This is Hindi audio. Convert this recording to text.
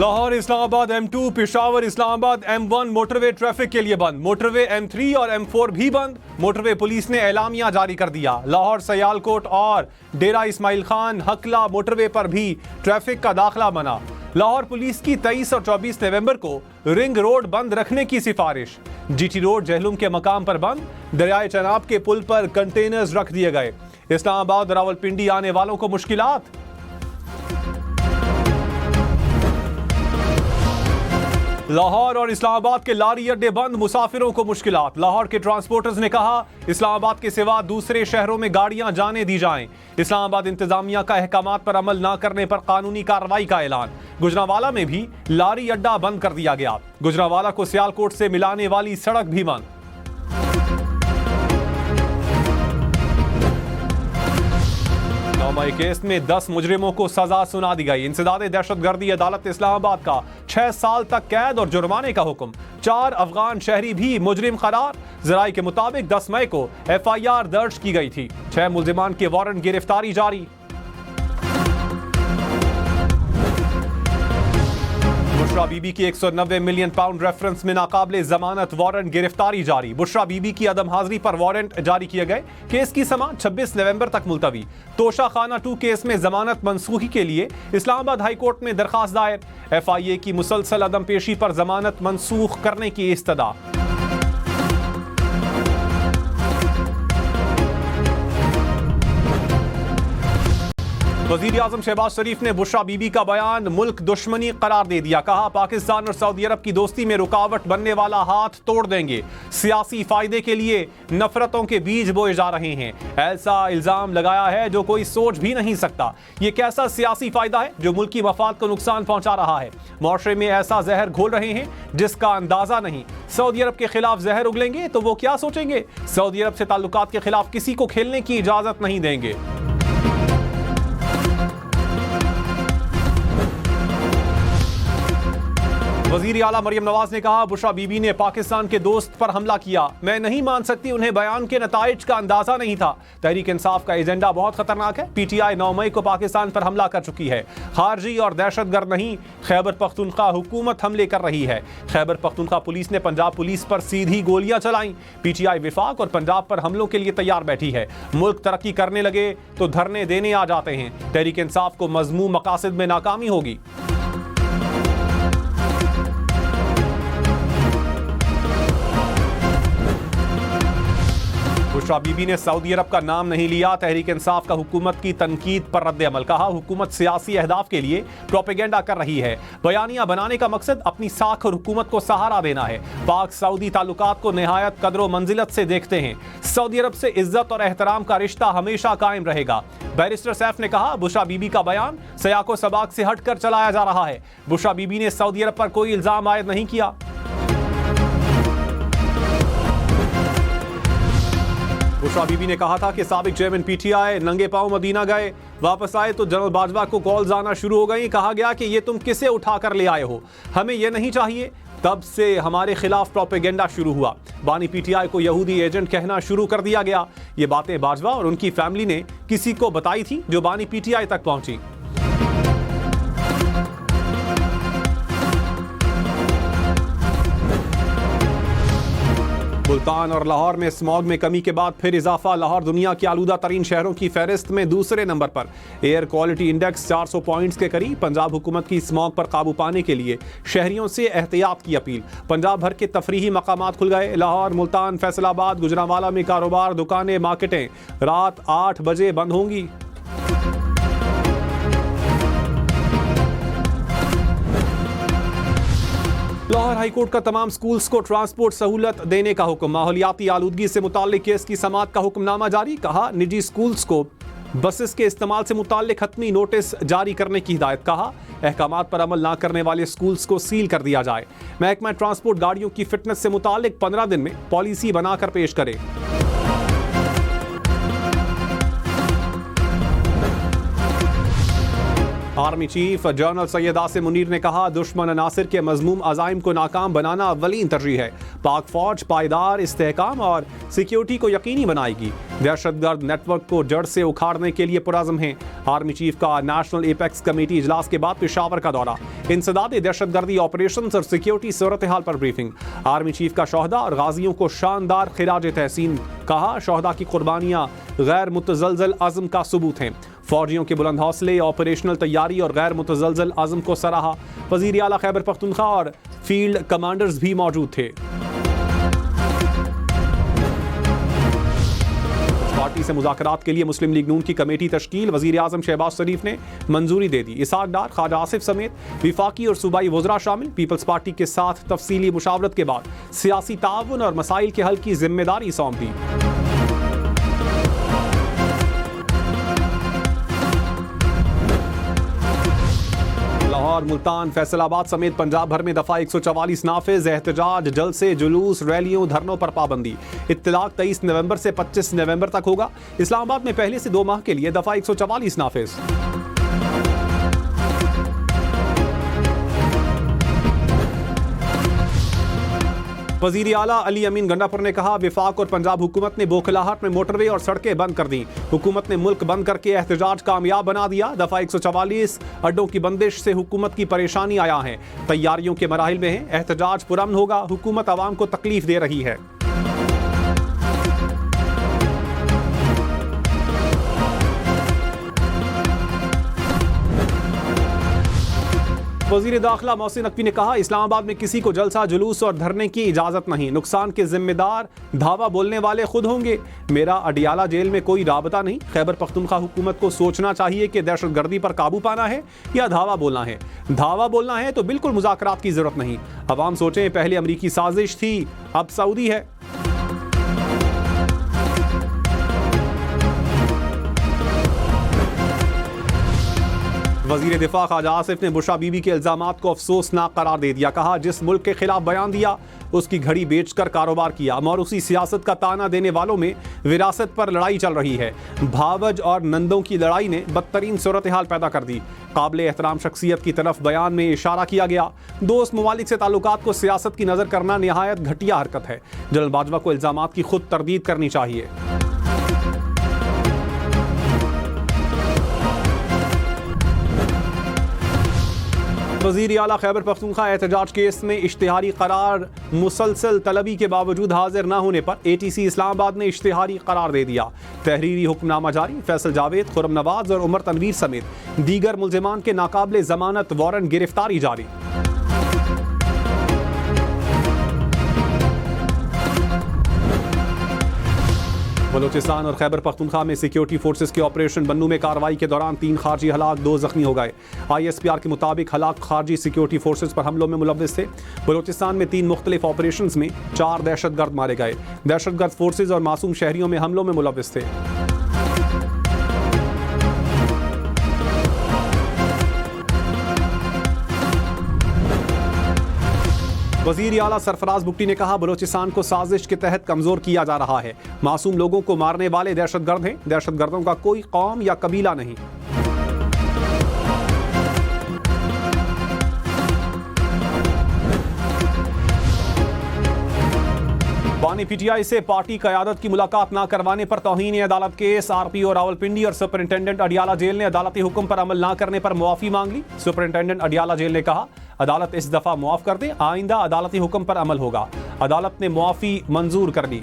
Lahore Islamabad M2, Peshawar Islamabad M1 motorway traffic के लिए बंद। मोटरवे M3 और M4 भी बंद। मोटरवे पुलिस ने एलामिया जारी कर दिया। लाहौर सयालकोट और डेरा इस्माइल खान हकला मोटरवे पर भी ट्रैफिक का दाखिला बना। लाहौर पुलिस की 23 और 24 नवंबर को रिंग रोड बंद रखने की सिफारिश। GT रोड जहलुम के मकाम पर बंद। दरियाए चनाब के पुल पर कंटेनर्स रख दिए गए। इस्लामाबाद रावलपिंडी आने वालों को मुश्किलात। लाहौर और इस्लामाबाद के लारी अड्डे बंद, मुसाफिरों को मुश्किलात। लाहौर के ट्रांसपोर्टर्स ने कहा इस्लामाबाद के सिवा दूसरे शहरों में गाड़ियां जाने दी जाएं। इस्लामाबाद इंतजामिया का अहकामात पर अमल न करने पर कानूनी कार्रवाई का ऐलान। गुजरांवाला में भी लारी अड्डा बंद कर दिया गया। गुजरांवाला को सियालकोट से मिलाने वाली सड़क भी बंद। केस में 10 मुजरिमों को सजा सुना दी गई। इंसदाद दहशतगर्दी अदालत इस्लामाबाद का 6 साल तक कैद और जुर्माने का हुक्म। 4 अफगान शहरी भी मुजरिम करार। जराये के मुताबिक 10 मई को FIR दर्ज की गई थी। 6 मुलजिमान के वारंट गिरफ्तारी जारी। बुशरा बीबी की 190 मिलियन पाउंड रेफरेंस में नाकाबिले जमानत वारंट गिरफ्तारी जारी। बुशरा बीबी की अदम हाजिरी पर वारंट जारी किए गए। केस की समाअत 26 नवंबर तक मुलतवी। तोशा खाना 2 केस में जमानत मनसूखी के लिए इस्लामाबाद हाई कोर्ट में दरखास्त दायर। FIA की मुसलसल अदम पेशी पर जमानत मनसूख करने की इस्तदा। वज़ीर आज़म शहबाज शरीफ ने बुशरा बीबी का बयान मुल्क दुश्मनी करार दे दिया। कहा पाकिस्तान और सऊदी अरब की दोस्ती में रुकावट बनने वाला हाथ तोड़ देंगे। सियासी फायदे के लिए नफरतों के बीज बोए जा रहे हैं। ऐसा इल्जाम लगाया है जो कोई सोच भी नहीं सकता। ये कैसा सियासी फायदा है जो मुल्की मफाद को नुकसान पहुंचा रहा है। मुआशरे में ऐसा जहर घोल रहे हैं जिसका अंदाजा नहीं। सऊदी अरब के खिलाफ जहर उगलेंगे तो वो क्या सोचेंगे। सऊदी अरब से ताल्लुकात के खिलाफ किसी को खेलने की इजाजत नहीं देंगे। वज़ीर आला मरियम नवाज ने कहा बुशरा बीबी ने पाकिस्तान के दोस्त पर हमला किया। मैं नहीं मान सकती उन्हें बयान के नताइज का अंदाजा नहीं था। तहरीक इंसाफ का एजेंडा बहुत खतरनाक है। PTI 9 मई को पाकिस्तान पर हमला कर चुकी है। खारजी और दहशतगर्द नहीं, खैबर पख्तूनख्वा हुकूमत हमले कर रही है। खैबर पख्तूनख्वा पुलिस ने पंजाब पुलिस पर सीधी गोलियां चलाई। PTI विफाक और पंजाब पर हमलों के लिए तैयार बैठी है। मुल्क तरक्की करने लगे तो धरने देने आ जाते हैं। तहरीक इंसाफ को मज़मूम मकासद में नाकामी होगी। बुशरा बीबी ने सऊदी अरब का नाम नहीं लिया। तहरीक इंसाफ का हुकूमत की तनकीद पर रद्द अमल। कहा हुकूमत सियासी अहदाफ के लिए प्रोपेगेंडा कर रही है। बयानिया बनाने का मकसद अपनी साख और हुकूमत को सहारा देना है। पाक सऊदी ताल्लुकात को निहायत कदर मंजिलत से देखते हैं। सऊदी अरब से इज्जत और एहतराम का रिश्ता हमेशा कायम रहेगा। बैरिस्टर सैफ ने कहा बुशरा बीबी का बयान सयाको सबाक से हटकर चलाया जा रहा है। बुशरा बीबी ने सऊदी अरब पर कोई इल्जाम आयद नहीं किया। बुशरा बीबी ने कहा था कि साबिक चेयरमैन PTI नंगे पांव मदीना गए, वापस आए तो जनरल बाजवा को कॉल्स आना शुरू हो गई। कहा गया कि ये तुम किसे उठा कर ले आए हो, हमें ये नहीं चाहिए। तब से हमारे खिलाफ प्रोपेगेंडा शुरू हुआ। बानी PTI को यहूदी एजेंट कहना शुरू कर दिया गया। ये बातें बाजवा और उनकी फैमिली ने किसी को बताई थी जो बानी PTI तक पहुंची। मुल्तान और लाहौर में स्मॉग में कमी के बाद फिर इजाफा। लाहौर दुनिया के आलूदा तरीन शहरों की फहरिस्त में दूसरे नंबर पर। एयर क्वालिटी इंडेक्स 400 पॉइंट्स के करीब। पंजाब हुकूमत की स्मॉग पर काबू पाने के लिए शहरियों से एहतियात की अपील। पंजाब भर के तफरीही मकामात खुल गए। लाहौर, मुल्तान, फैसलाबाद, गुजरांवाला में कारोबार, दुकानें, मार्केटें रात 8 बजे बंद होंगी। लाहौर हाईकोर्ट का तमाम स्कूल्स को ट्रांसपोर्ट सहूलत देने का हुक्म। माहौलियाती आलूदगी से मुताल्लिक केस की समाअत का हुक्मनामा जारी। कहा निजी स्कूल्स को बसेस के इस्तेमाल से मुताल्लिक हतमी नोटिस जारी करने की हिदायत। कहा अहकामात पर अमल न करने वाले स्कूल्स को सील कर दिया जाए। महकमा ट्रांसपोर्ट गाड़ियों की फिटनेस से मुताल्लिक 15 दिन में पॉलिसी बनाकर पेश करे। Army chief general Syed Asim Munir ने कहा दुश्मन अनासिर के मजमूम अज़ाइम को नाकाम बनाना अव्वलीन तरजीह है। पाक फौज पायदार इस्तेहकाम और सिक्योरिटी को यकीनी बनाएगी। दहशतगर्द नेटवर्क को जड़ से उखाड़ने के लिए पुरज़म है। आर्मी चीफ का नेशनल एपेक्स कमेटी इजलास के बाद पेशावर का दौरा। इंसदाद दहशतगर्दी ऑपरेशन और सिक्योरिटी सूरत हाल पर ब्रीफिंग। आर्मी चीफ का शोहदा और गाजियों को शानदार खिराज तहसीन। कहा शोहदा की कुर्बानियां गैर मुतज़लज़ल अज़्म का सबूत हैं। फौजियों के बुलंद हौसले, ऑपरेशनल तैयारी और गैर मुतज़लज़ल अज़्म को सराहा। वज़ीर आला खैबर पख्तूनख्वा और फील्ड कमांडर्स भी मौजूद थे। पार्टी से मुज़ाकरात के लिए मुस्लिम लीग नून की कमेटी तश्कील। वज़ीर आज़म शहबाज शरीफ ने मंजूरी दे दी। इसहाक डार, ख्वाजा आसिफ समेत विफाकी और सूबाई वज़रा शामिल। पीपल्स पार्टी के साथ तफसीली मुशावरत के बाद सियासी ताउन और मसाइल के हल की जिम्मेदारी सौंप दी। लाहौर, मुल्तान, फैसलाबाद समेत पंजाब भर में दफा 144 नाफिज। एहतजाज, जलसे, जुलूस, रैलियों, धरनों पर पाबंदी। इत्तलाक 23 नवंबर से 25 नवंबर तक होगा। इस्लामाबाद में पहले से 2 माह के लिए दफा 144 नाफिज। वज़ीर आला अली अमीन गंडापुर ने कहा विफाक और पंजाब हुकूमत ने बोखलाहट में मोटरवे और सड़कें बंद कर दी। हुकूमत ने मुल्क बंद करके एहतजाज कामयाब बना दिया। दफा 144 अड्डों की बंदिश से हुकूमत की परेशानी आया है। तैयारियों के मराहिल में है। एहतजाज पुरअमन होगा। हुकूमत आवाम को तकलीफ दे रही है। वज़ीर दाखिला मोहसिन नकवी ने कहा इस्लामाबाद में किसी को जलसा, जुलूस और धरने की इजाज़त नहीं। नुकसान के जिम्मेदार धावा बोलने वाले खुद होंगे। मेरा अडियाला जेल में कोई राबता नहीं। खैबर पख्तूनख्वा हुकूमत को सोचना चाहिए कि दहशतगर्दी पर काबू पाना है या धावा बोलना है। धावा बोलना है तो बिल्कुल मुज़ाकरात की ज़रूरत नहीं। अवाम सोचें, पहले अमरीकी साजिश थी, अब सऊदी है। वज़ीर दिफा ख्वाजा आसिफ ने बुशरा बीबी के इल्ज़ामात को अफसोसनाक करार दे दिया। कहा जिस मुल्क के खिलाफ बयान दिया उसकी घड़ी बेचकर कारोबार किया। मौरूसी सियासत का ताना देने वालों में विरासत पर लड़ाई चल रही है। भावज और नंदों की लड़ाई ने बदतरीन सूरत हाल पैदा कर दी। काबिल एहतराम शख्सियत की तरफ बयान में इशारा किया गया। दोस्त ममालिक से ताल्लुकात को सियासत की नज़र करना नहायत घटिया हरकत है। जनरल बाजवा को इल्ज़ामात की खुद तरदीद करनी चाहिए। वज़ीर आला खैबर पख्तूनख्वा एहतजाज केस में इश्तिहारी करार मुसलसल तलबी के बावजूद हाजिर न होने पर ATC इस्लामाबाद ने इश्तिहारी करार दे दिया। तहरीरी हुक्मनामा जारी। फैसल जावेद, खुरम नवाज और उमर तनवीर समेत दीगर मुल्ज़िमान के नाकाबिले ज़मानत वारंट गिरफ्तारी जारी। बलोचिस्तान और खैबर पख्तूनख्वा में सिक्योरिटी फोर्सेस के ऑपरेशन बन्नू में कार्रवाई के दौरान 3 खारजी हलाक, 2 जख्मी हो गए। ISPR के मुताबिक हलाक खारजी सिक्योरिटी फोर्सेस पर हमलों में मुलव्विस थे। बलोचिस्तान में 3 मुख्तलिफ ऑपरेशंस में 4 दहशतगर्द मारे गए। दहशतगर्द फोर्सेस और मासूम शहरियों में हमलों में मुलव्विस थे। वज़ीर आला सरफराज बुगटी ने कहा बलोचिस्तान को साजिश के तहत कमज़ोर किया जा रहा है। मासूम लोगों को मारने वाले दहशतगर्द हैं। दहशतगर्दों का कोई कौम या कबीला नहीं। बानी PTI से पार्टी क़यादत की मुलाकात न करवाने पर तौहीन अदालत केस। RPO रावलपिंडी और सुपरिंटेंडेंट अडियाला जेल ने अदालती हुक्म पर अमल न करने पर मुआफ़ी मांग ली। सुपरिंटेंडेंट अडियाला जेल ने कहा अदालत इस दफ़ा मुआफ़ कर दे, आइंदा अदालती हुक्म पर अमल होगा। अदालत ने मुआफ़ी मंजूर कर ली।